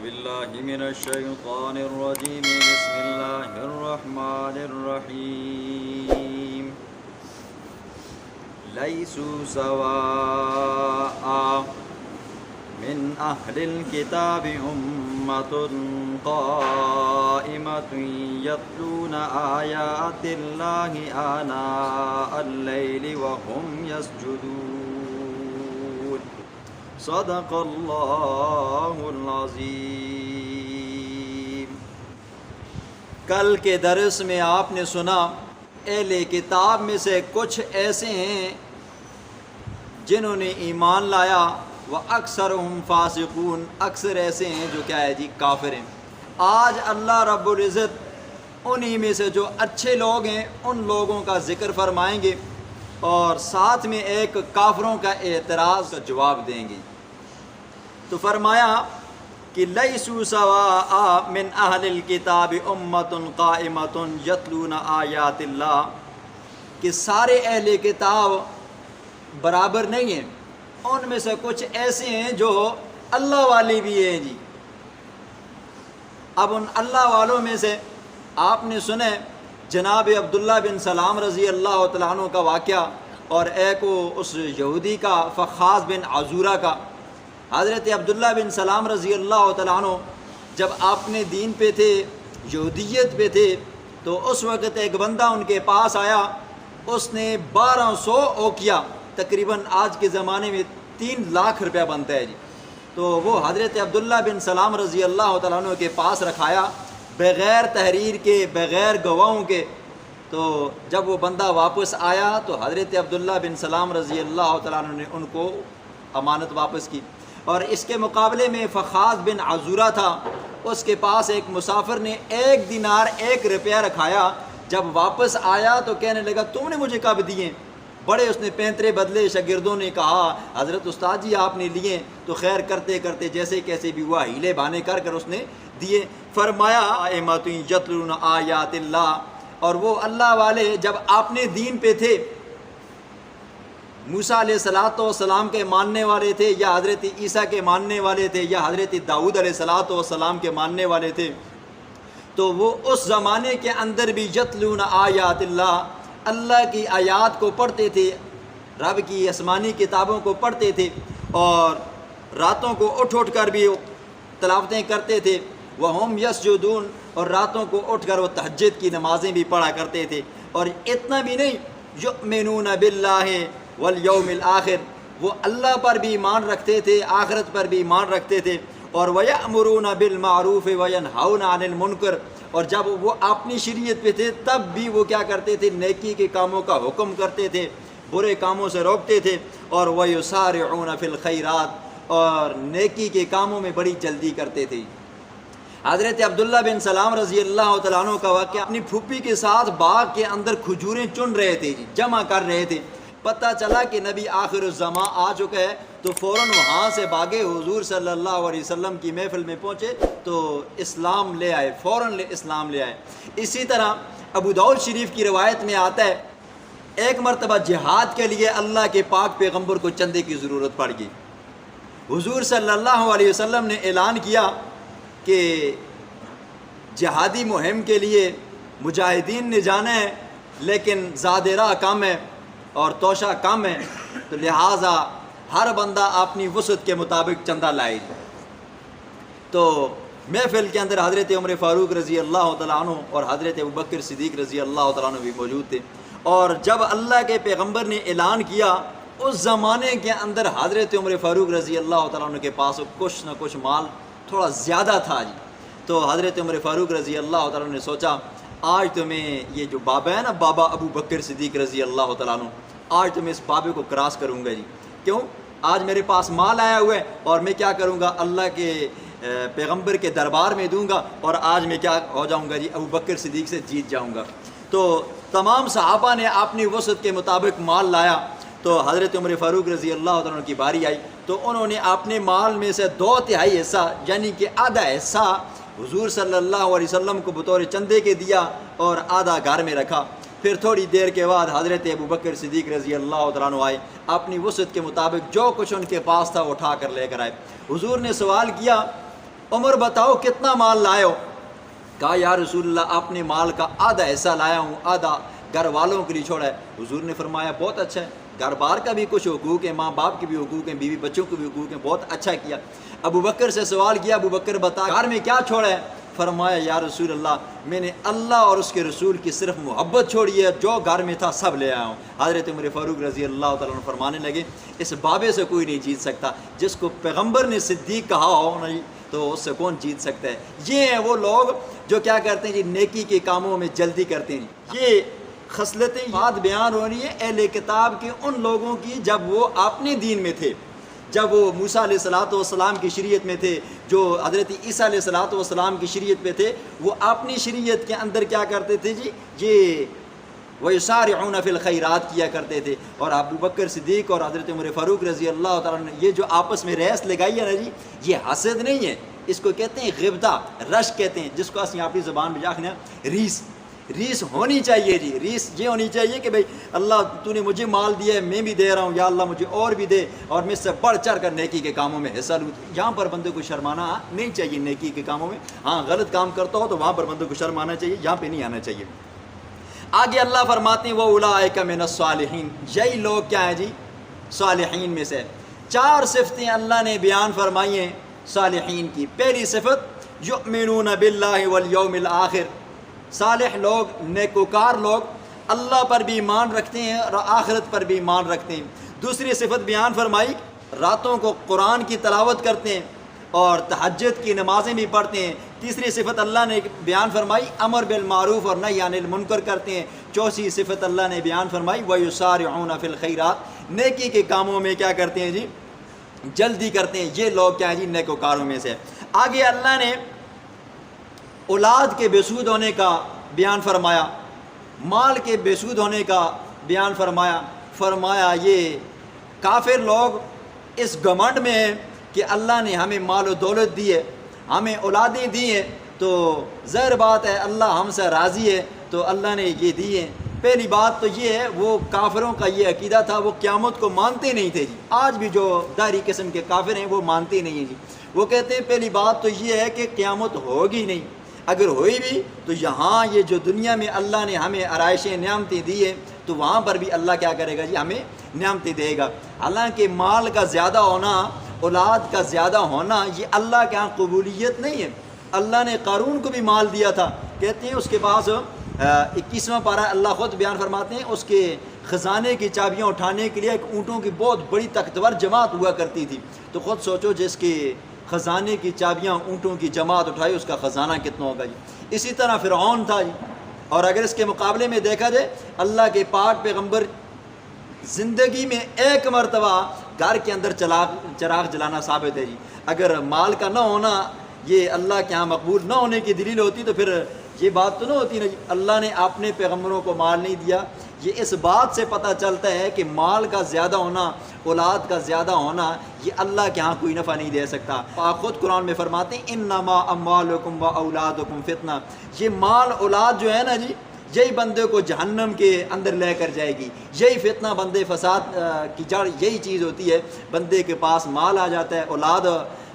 بالله من الشيطان الرجيم بسم الله الرحمن الرحيم ليسوا سواء من أهل الكتاب أمة قائمة يتلون آيات الله آناء الليل وهم يسجدون صدق اللہ العظیم۔ کل کے درس میں آپ نے سنا اہل کتاب میں سے کچھ ایسے ہیں جنہوں نے ایمان لایا، وہ اکثرہم فاسقون، اکثر ایسے ہیں جو کیا ہے جی کافر ہیں۔ آج اللہ رب العزت انہی میں سے جو اچھے لوگ ہیں ان لوگوں کا ذکر فرمائیں گے اور ساتھ میں ایک کافروں کا اعتراض کا جواب دیں گے۔ تو فرمایا کہ لیسوا سواء من اہل الکتاب امۃ قائمۃ یتلون آیات اللہ، کہ سارے اہل کتاب برابر نہیں ہیں، ان میں سے کچھ ایسے ہیں جو اللہ والے بھی ہیں جی۔ اب ان اللہ والوں میں سے آپ نے سنے جناب عبداللہ بن سلام رضی اللہ تعالیٰ عنہ کا واقعہ، اور ایک وہ اس یہودی کا فخاذ بن عزورہ کا۔ حضرت عبداللہ بن سلام رضی اللہ تعالیٰ عنہ جب اپنے دین پہ تھے، یہودیت پہ تھے، تو اس وقت ایک بندہ ان کے پاس آیا، اس نے 1200 اوقیہ، تقریباً آج کے زمانے میں 3 لاکھ روپیہ بنتا ہے جی، تو وہ حضرت عبداللہ بن سلام رضی اللہ تعالیٰ عنہ کے پاس رکھایا بغیر تحریر کے، بغیر گواہوں کے۔ تو جب وہ بندہ واپس آیا تو حضرت عبداللہ بن سلام رضی اللہ تعالیٰ عنہ نے ان کو امانت واپس کی۔ اور اس کے مقابلے میں فخاذ بن عزورہ تھا، اس کے پاس ایک مسافر نے 1 دینار 1 روپیہ رکھایا، جب واپس آیا تو کہنے لگا تم نے مجھے کب دیے؟ بڑے اس نے پینترے بدلے، شاگردوں نے کہا حضرت استاد جی آپ نے لیے، تو خیر کرتے کرتے جیسے کیسے بھی ہوا ہیلے بہانے کر کر اس نے دیے۔ فرمایا قائمۃ یتلون آیات اللہ، اور وہ اللہ والے جب اپنے دین پہ تھے، موسیٰ علیہ السلام کے ماننے والے تھے، یا حضرت عیسیٰ کے ماننے والے تھے، یا حضرت داؤد علیہ السلام کے ماننے والے تھے، تو وہ اس زمانے کے اندر بھی یتلون آیات اللہ، اللہ کی آیات کو پڑھتے تھے، رب کی آسمانی کتابوں کو پڑھتے تھے، اور راتوں کو اٹھ کر بھی تلاوتیں کرتے تھے، وہم یسجدون، اور راتوں کو اٹھ کر وہ تہجد کی نمازیں بھی پڑھا کرتے تھے۔ اور اتنا بھی نہیں، یؤمنون باللہ والیوم الآخر، وہ اللہ پر بھی ایمان رکھتے تھے، آخرت پر بھی ایمان رکھتے تھے، اور وَيَأْمُرُونَ بِالْمَعْرُوفِ وَيَنْهَوْنَ عَنِ الْمُنْكَرِ، اور جب وہ اپنی شریعت پہ تھے تب بھی وہ کیا کرتے تھے؟ نیکی کے کاموں کا حکم کرتے تھے، برے کاموں سے روکتے تھے، اور وَيُسَارِعُونَ فِي الْخَيْرَاتِ، اور نیکی کے کاموں میں بڑی جلدی کرتے تھے۔ حضرت عبداللہ بن سلام رضی اللہ تعالیٰ عنہ کا واقعہ، اپنی پھوپھی کے ساتھ باغ کے اندر کھجوریں چن رہے تھے جی، جمع کر رہے تھے، پتہ چلا کہ نبی آخر الزمان آ چکا ہے، تو فوراً وہاں سے بھاگے، حضور صلی اللہ علیہ وسلم کی محفل میں پہنچے تو اسلام لے آئے، فوراً اسلام لے آئے۔ اسی طرح ابو داؤد شریف کی روایت میں آتا ہے ایک مرتبہ جہاد کے لیے اللہ کے پاک پیغمبر کو چندے کی ضرورت پڑ گئی، حضور صلی اللہ علیہ وسلم نے اعلان کیا کہ جہادی مہم کے لیے مجاہدین نے جانا ہے، لیکن زاد راہ کم ہے اور توشہ کم ہے، تو لہٰذا ہر بندہ اپنی وسعت کے مطابق چندہ لائے۔ تو محفل کے اندر حضرت عمر فاروق رضی اللہ تعالیٰ عنہ اور حضرت ابوبکر صدیق رضی اللہ تعالیٰ عنہ بھی موجود تھے، اور جب اللہ کے پیغمبر نے اعلان کیا، اس زمانے کے اندر حضرت عمر فاروق رضی اللہ تعالیٰ عنہ کے پاس کچھ نہ کچھ مال تھوڑا زیادہ تھا جی۔ تو حضرت عمر فاروق رضی اللہ تعالیٰ عنہ نے سوچا آج تو میں یہ جو بابا ہے نا، بابا ابو بکر صدیق رضی اللہ تعالیٰ عنہ، آج تو میں اس بابے کو کراس کروں گا جی۔ کیوں؟ آج میرے پاس مال آیا ہوا ہے اور میں کیا کروں گا؟ اللہ کے پیغمبر کے دربار میں دوں گا، اور آج میں کیا ہو جاؤں گا جی؟ ابو بکر صدیق سے جیت جاؤں گا۔ تو تمام صحابہ نے اپنی وسعت کے مطابق مال لایا، تو حضرت عمر فاروق رضی اللہ تعالیٰ عنہ کی باری آئی، تو انہوں نے اپنے مال میں سے 2/3 حصہ، یعنی کہ آدھا حصہ حضور صلی اللہ علیہ وسلم کو بطور چندے کے دیا، اور آدھا گھر میں رکھا۔ پھر تھوڑی دیر کے بعد حضرت ابوبکر صدیق رضی اللہ تعالیٰ عنہ آئے، اپنی وسعت کے مطابق جو کچھ ان کے پاس تھا وہ اٹھا کر لے کر آئے۔ حضور نے سوال کیا عمر بتاؤ کتنا مال لائے ہو؟ کہا یا رسول اللہ اپنے مال کا آدھا حصہ لایا ہوں، آدھا گھر والوں کے لیے چھوڑا ہے۔ حضور نے فرمایا بہت اچھا ہے، گھر بار کا بھی کچھ حقوق ہیں، ماں باپ کے بھی حقوق ہیں، بیوی بچوں کے بھی حقوق ہیں، بہت اچھا کیا۔ ابو بکر سے سوال کیا، ابو بکر بتا گھر میں کیا چھوڑا ہے؟ فرمایا یا رسول اللہ میں نے اللہ اور اس کے رسول کی صرف محبت چھوڑی ہے، جو گھر میں تھا سب لے آیا ہوں۔ حضرت عمر فاروق رضی اللہ تعالیٰ عنہ فرمانے لگے اس بابے سے کوئی نہیں جیت سکتا، جس کو پیغمبر نے صدیق کہا ہو نہیں تو اس سے کون جیت سکتا ہے۔ یہ ہیں وہ لوگ جو کیا کرتے ہیں جی، نیکی کے کاموں میں جلدی کرتے ہیں۔ یہ خصلتیں بات بیان ہو رہی ہے اہل کتاب کے ان لوگوں کی جب وہ اپنے دین میں تھے، جب وہ موسیٰ علیہ الصلوۃ والسلام کی شریعت میں تھے، جو حضرت عیسیٰ علیہ الصلوۃ والسلام کی شریعت پہ تھے، وہ اپنی شریعت کے اندر کیا کرتے تھے جی، یہ وَيُسَارِعُونَ فِي الْخَيْرَاتِ کیا کرتے تھے۔ اور ابو بکر صدیق اور حضرت عمر فاروق رضی اللہ تعالیٰ نے یہ جو آپس میں ریس لگائی ہے نا جی، یہ حسد نہیں ہے، اس کو کہتے ہیں غبطہ، رش کہتے ہیں، جس کو اسی اپنی زبان میں جاکھنے ریس۔ ریس ہونی چاہیے جی، ریس یہ ہونی چاہیے کہ بھئی اللہ تو نے مجھے مال دیا ہے، میں بھی دے رہا ہوں، یا اللہ مجھے اور بھی دے اور میں اس سے بڑھ چڑھ کر نیکی کے کاموں میں حصہ لوں۔ یہاں پر بندے کو شرمانا نہیں چاہیے نیکی کے کاموں میں، ہاں غلط کام کرتا ہو تو وہاں پر بندے کو شرم آنا چاہیے، یہاں پہ نہیں آنا چاہیے۔ آگے اللہ فرماتے ہیں وَأُولَٰئِكَ مِنَ الصَّالِحِينَ، یہی لوگ کیا ہیں جی، صالحین میں سے۔ چار صفتیں اللہ نے بیان فرمائی ہیں صالحین کی۔ پہلی صفت یؤمنون باللہ والیوم الآخر، صالح لوگ، نیکوکار لوگ اللہ پر بھی ایمان رکھتے ہیں اور آخرت پر بھی ایمان رکھتے ہیں۔ دوسری صفت بیان فرمائی راتوں کو قرآن کی تلاوت کرتے ہیں اور تہجد کی نمازیں بھی پڑھتے ہیں۔ تیسری صفت اللہ نے بیان فرمائی امر بالمعروف اور نہی عن المنکر کرتے ہیں۔ چوتھی صفت اللہ نے بیان فرمائی وَيُسَارِعُونَ فِي الْخَيْرَاتِ، نیکی کے کاموں میں کیا کرتے ہیں جی، جلدی کرتے ہیں۔ یہ لوگ کیا ہیں جی، نیکوکاروں میں سے۔ آگے اللہ نے اولاد کے بے سود ہونے کا بیان فرمایا، مال کے بے سود ہونے کا بیان فرمایا۔ فرمایا یہ کافر لوگ اس گھمنڈ میں ہیں کہ اللہ نے ہمیں مال و دولت دی ہے، ہمیں اولادیں دی ہیں، تو ظاہر بات ہے اللہ ہم سے راضی ہے تو اللہ نے یہ دی ہے۔ پہلی بات تو یہ ہے وہ کافروں کا یہ عقیدہ تھا، وہ قیامت کو مانتے نہیں تھے جی۔ آج بھی جو داری قسم کے کافر ہیں وہ مانتے نہیں ہیں جی۔ وہ کہتے ہیں پہلی بات تو یہ ہے کہ قیامت ہوگی نہیں، اگر ہوئی بھی تو یہاں یہ جو دنیا میں اللہ نے ہمیں آرائشیں نعمتیں دی ہیں تو وہاں پر بھی اللہ کیا کرے گا جی، ہمیں نعمتیں دے گا۔ حالانکہ مال کا زیادہ ہونا، اولاد کا زیادہ ہونا یہ اللہ کے ہاں قبولیت نہیں ہے۔ اللہ نے قارون کو بھی مال دیا تھا، کہتے ہیں اس کے پاس 21واں پارہ اللہ خود بیان فرماتے ہیں اس کے خزانے کی چابیاں اٹھانے کے لیے ایک اونٹوں کی بہت بڑی طاقتور جماعت ہوا کرتی تھی۔ تو خود سوچو جس کے خزانے کی چابیاں اونٹوں کی جماعت اٹھائی اس کا خزانہ کتنا ہوگا جی۔ اسی طرح فرعون تھا جی۔ اور اگر اس کے مقابلے میں دیکھا جائے اللہ کے پاک پیغمبر زندگی میں ایک مرتبہ گھر کے اندر چراغ جلانا ثابت ہے جی۔ اگر مال کا نہ ہونا یہ اللہ کے ہاں مقبول نہ ہونے کی دلیل ہوتی تو پھر یہ بات تو نہ ہوتی نا جی۔ اللہ نے اپنے پیغمبروں کو مال نہیں دیا، یہ اس بات سے پتہ چلتا ہے کہ مال کا زیادہ ہونا، اولاد کا زیادہ ہونا یہ اللہ کے ہاں کوئی نفع نہیں دے سکتا۔ آپ خود قرآن میں فرماتے ہیں انما اموالکم و اولادکم فتنہ، یہ مال اولاد جو ہے نا جی یہی بندے کو جہنم کے اندر لے کر جائے گی، یہی فتنہ بندے فساد کی جڑ یہی چیز ہوتی ہے۔ بندے کے پاس مال آ جاتا ہے، اولاد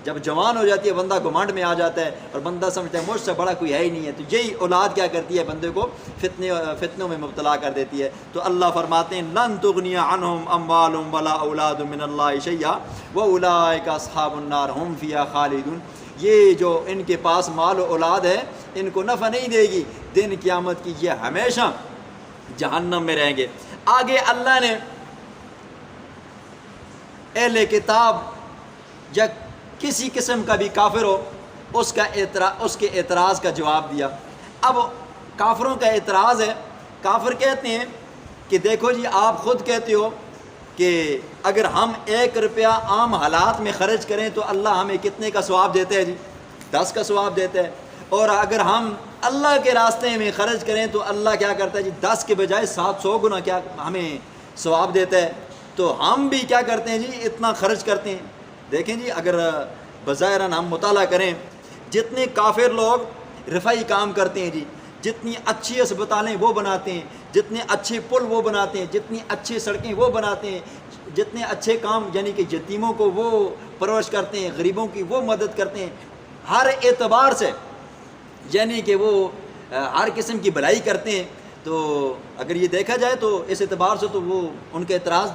جب جوان ہو جاتی ہے بندہ گھمنڈ میں آ جاتا ہے اور بندہ سمجھتا ہے مجھ سے بڑا کوئی ہے ہی نہیں ہے، تو یہی اولاد کیا کرتی ہے بندے کو فتنوں میں مبتلا کر دیتی ہے۔ تو اللہ فرماتے ہیں لن تغنی عنہم اموالہم ولا اولادہم من اللہ شیئا واولئک اصحاب النار ہم فیہا خالدون، یہ جو ان کے پاس مال و اولاد ہے ان کو نفع نہیں دے گی، دن قیامت کی یہ ہمیشہ جہنم میں رہیں گے۔ آگے اللہ نے اہل کتاب یا کسی قسم کا بھی کافر ہو اس کے اعتراض کا جواب دیا۔ اب کافروں کا اعتراض ہے، کافر کہتے ہیں کہ دیکھو جی آپ خود کہتے ہو کہ اگر ہم 1 روپیہ عام حالات میں خرچ کریں تو اللہ ہمیں کتنے کا ثواب دیتا ہے جی، 10 کا ثواب دیتا ہے، اور اگر ہم اللہ کے راستے میں خرچ کریں تو اللہ کیا کرتا ہے جی 10 کے بجائے 700 گنا کیا ہمیں ثواب دیتا ہے۔ تو ہم بھی کیا کرتے ہیں جی اتنا خرچ کرتے ہیں۔ دیکھیں جی اگر بظاہراً ہم مطالعہ کریں جتنے کافر لوگ رفائی کام کرتے ہیں جی، جتنی اچھی اسپتالیں وہ بناتے ہیں، جتنے اچھے پل وہ بناتے ہیں، جتنی اچھی سڑکیں وہ بناتے ہیں، جتنے اچھے کام یعنی کہ یتیموں کو وہ پرورش کرتے ہیں، غریبوں کی وہ مدد کرتے ہیں، ہر اعتبار سے، یعنی کہ وہ ہر قسم کی بھلائی کرتے ہیں۔ تو اگر یہ دیکھا جائے تو اس اعتبار سے تو وہ ان کا اعتراض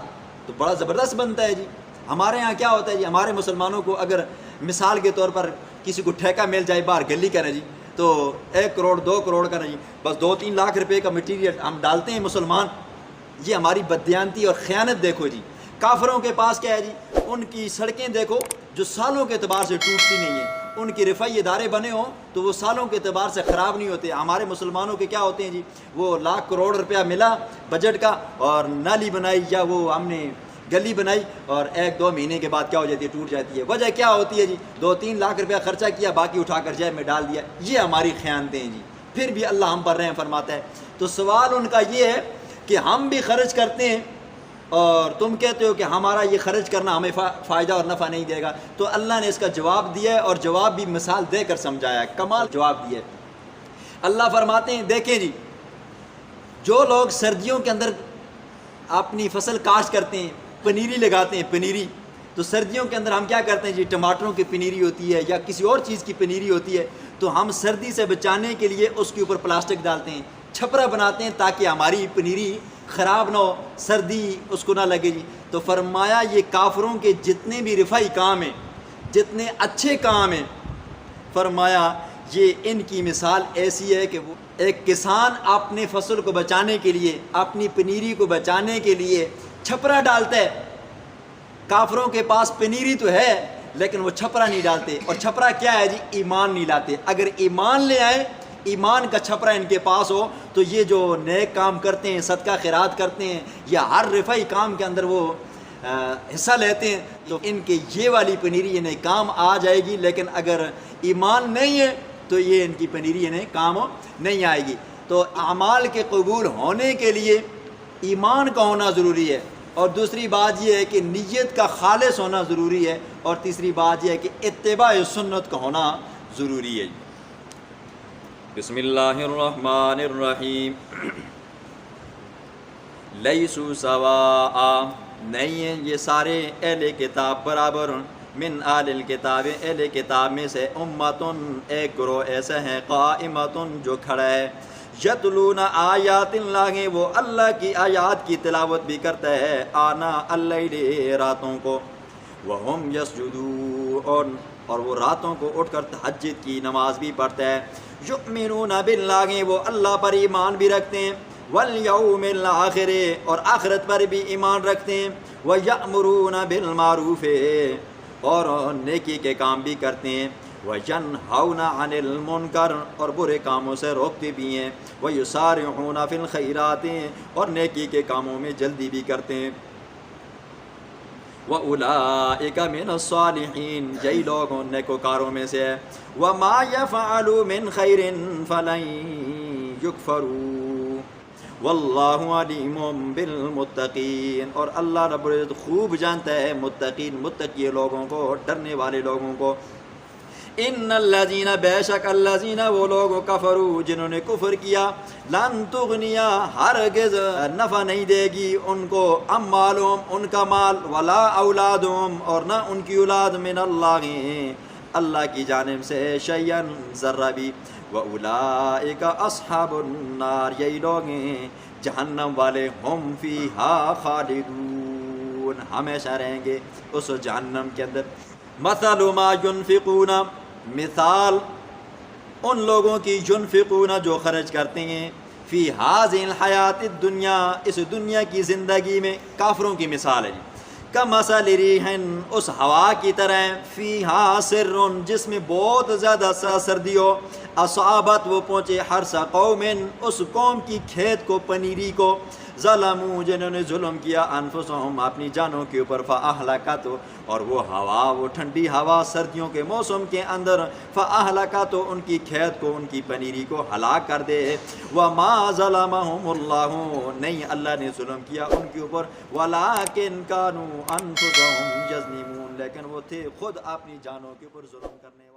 تو بڑا زبردست بنتا ہے جی۔ ہمارے ہاں کیا ہوتا ہے جی، ہمارے مسلمانوں کو اگر مثال کے طور پر کسی کو ٹھیکہ مل جائے باہر گلی کا نا جی، تو 1 کروڑ 2 کروڑ کا نا جی، بس 2-3 لاکھ روپے کا مٹیریل ہم ڈالتے ہیں مسلمان۔ یہ ہماری بددیانتی اور خیانت دیکھو جی۔ کافروں کے پاس کیا ہے جی، ان کی سڑکیں دیکھو جو سالوں کے اعتبار سے ٹوٹتی نہیں ہیں، ان کی رفائی ادارے بنے ہوں تو وہ سالوں کے اعتبار سے خراب نہیں ہوتے۔ ہمارے مسلمانوں کے کیا ہوتے ہیں جی، وہ لاکھ کروڑ روپیہ ملا بجٹ کا اور نالی بنائی یا وہ ہم نے گلی بنائی اور 1-2 مہینے کے بعد کیا ہو جاتی ہے، ٹوٹ جاتی ہے۔ وجہ کیا ہوتی ہے جی، 2-3 لاکھ روپیہ خرچہ کیا، باقی اٹھا کر جیب میں ڈال دیا۔ یہ ہماری خیانتیں ہیں جی، پھر بھی اللہ ہم پر رحم فرماتا ہے۔ تو سوال ان کا یہ ہے کہ ہم بھی خرچ کرتے ہیں اور تم کہتے ہو کہ ہمارا یہ خرچ کرنا ہمیں فائدہ اور نفع نہیں دے گا۔ تو اللہ نے اس کا جواب دیا ہے اور جواب بھی مثال دے کر سمجھایا ہے، کمال جواب دیا ہے۔ اللہ فرماتے ہیں دیکھیں جی، جو لوگ سردیوں کے اندر اپنی فصل کاشت کرتے ہیں، پنیری لگاتے ہیں، پنیری، تو سردیوں کے اندر ہم کیا کرتے ہیں جی، ٹماٹروں کی پنیری ہوتی ہے یا کسی اور چیز کی پنیری ہوتی ہے، تو ہم سردی سے بچانے کے لیے اس کے اوپر پلاسٹک ڈالتے ہیں، چھپرا بناتے ہیں تاکہ ہماری پنیری خراب نہ ہو، سردی اس کو نہ لگے جی۔ تو فرمایا یہ کافروں کے جتنے بھی رفائی کام ہیں، جتنے اچھے کام ہیں، فرمایا یہ ان کی مثال ایسی ہے کہ وہ ایک کسان اپنے فصل کو بچانے کے لیے، اپنی پنیری کو بچانے کے لیے چھپرا ڈالتا ہے۔ کافروں کے پاس پنیری تو ہے لیکن وہ چھپرا نہیں ڈالتے، اور چھپرا کیا ہے جی، ایمان نہیں لاتے۔ اگر ایمان لے آئے، ایمان کا چھپرا ان کے پاس ہو تو یہ جو نیک کام کرتے ہیں، صدقہ خیرات کرتے ہیں یا ہر رفعی کام کے اندر وہ حصہ لیتے ہیں، تو ان کے یہ والی پنیری انہیں کام آ جائے گی۔ لیکن اگر ایمان نہیں ہے تو یہ ان کی پنیری انہیں کام نہیں آئے گی۔ تو اعمال کے قبول ہونے کے لیے ایمان کا ہونا ضروری ہے، اور دوسری بات یہ ہے کہ نیت کا خالص ہونا ضروری ہے، اور تیسری بات یہ ہے کہ اتباع سنت کا ہونا ضروری ہے۔ بسم اللہ الرحمن الرحیم۔ لیسوا سواء، نہیں ہیں یہ سارے اہل کتاب برابر، من اہل الکتاب، اہل کتاب میں سے، امتن ایک گروہ ایسا ہے، قائمتن جو کھڑا ہے، یتلون آیات اللہ، وہ اللہ کی آیات کی تلاوت بھی کرتا ہے، آنا اللیل، راتوں کو، وہم یسجدون، اور وہ راتوں کو اٹھ کر تہجد کی نماز بھی پڑھتا ہے، یؤمنون باللہ، وہ اللہ پر ایمان بھی رکھتے ہیں، والیوم الآخر، اور آخرت پر بھی ایمان رکھتے ہیں، ویأمرون بالمعروف، اور نیکی کے کام بھی کرتے ہیں، وینہون عن المنکر، اور برے کاموں سے روکتے بھی ہیں، ویسارعون فی الخیرات، اور نیکی کے کاموں میں جلدی بھی کرتے ہیں، وَأُولَئِكَ مِنَ الصَّالِحِينَ، یہی لوگ نیکوکاروں میں سے ہے، وَمَا يَفْعَلُوا مِنْ خَيْرٍ فَلَنْ يُكْفَرُوا وَاللَّهُ عَلِيمٌ بِالْمُتَّقِينَ، اور اللہ رب العزت خوب جانتا ہے متقین، متقی لوگوں کو، ڈرنے والے لوگوں کو۔ ان الذین، بے شک الذین، وہ لوگ کفروا، جنہوں نے کفر کیا، لن تغنیا، ہرگز نفع نہیں دے گی ان کو، اموالہم، ان کا مال، ولا اولادہم، اور نہ ان کی اولاد، من اللہ، اللہ کی جانب سے، شیئا، ذرہ بھی، واولئک اصحاب النار، یہی لوگ ہیں جہنم والے، ہم فیہا خالدون، ہمیشہ رہیں گے اس جہنم کے اندر۔ مثل ما ينفقون، مثال ان لوگوں کی، ينفقون، جو خرچ کرتے ہیں، فی هذه الحیات الدنیا، اس دنیا کی زندگی میں، کافروں کی مثال ہے، کمثل ریح، اس ہوا کی طرح، فیہا سر، جس میں بہت زیادہ سردی ہو، اصابت، وہ پہنچے، حرث قوم، اس قوم کی کھیت کو، پنیری کو، ظلموا، جنہوں نے ظلم کیا، انفسہم، اپنی جانوں کے اوپر، فاہلکت، اور وہ ہوا، وہ ٹھنڈی ہوا سردیوں کے موسم کے اندر، فاہلکت، ان کی کھیت کو، ان کی پنیری کو ہلاک کر دے، وما ظلمہم اللہ، نہیں اللہ نے ظلم کیا ان کے اوپر، ولکن کانوا انفسہم یظلمون، لیکن وہ تھے خود اپنی جانوں کے اوپر ظلم کرنے والے۔